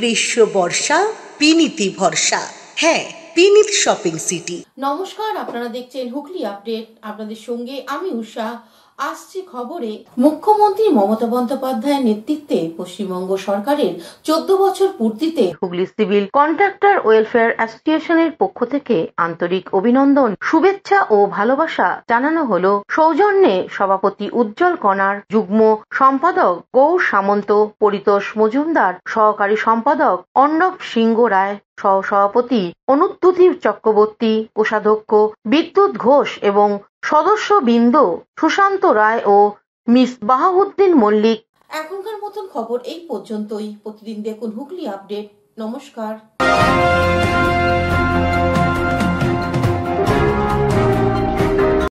গ্রীষ্ম বর্ষা বিনীতি ভরসা। হ্যাঁ, বিনীত শপিং সিটি। নমস্কার, আপনারা দেখছেন হুগলি আপডেট। আপনাদের সঙ্গে আমি উষা। আসছে খবরে, মুখ্যমন্ত্রী মমতা বন্দ্যোপাধ্যায়ের নেতৃত্বে পশ্চিমবঙ্গ সরকারের 14 বছর পূর্তিতে হুগলি সিভিল কন্ট্রাক্টর ওয়েলফেয়ার অ্যাসোসিয়েশনের পক্ষ থেকে আন্তরিক অভিনন্দন, শুভেচ্ছা ও ভালোবাসা জানানো হলো। সৌজন্যে সভাপতি উজ্জ্বল কণার, যুগ্ম সম্পাদক গৌর সামন্ত, পরিতোষ মজুমদার, সহকারী সম্পাদক অর্ণব সিংহ রায়, সহসভাপতি অনুদ্যুতি চক্রবর্তী, কোষাধ্যক্ষ বিদ্যুৎ ঘোষ এবং সদস্যবৃন্দ সুশান্ত রায় ও মিস বাহাউদ্দিন মল্লিক। এখনকার মতন খবর এই পর্যন্তই। প্রতিদিন দেখুন হুগলি আপডেট। নমস্কার।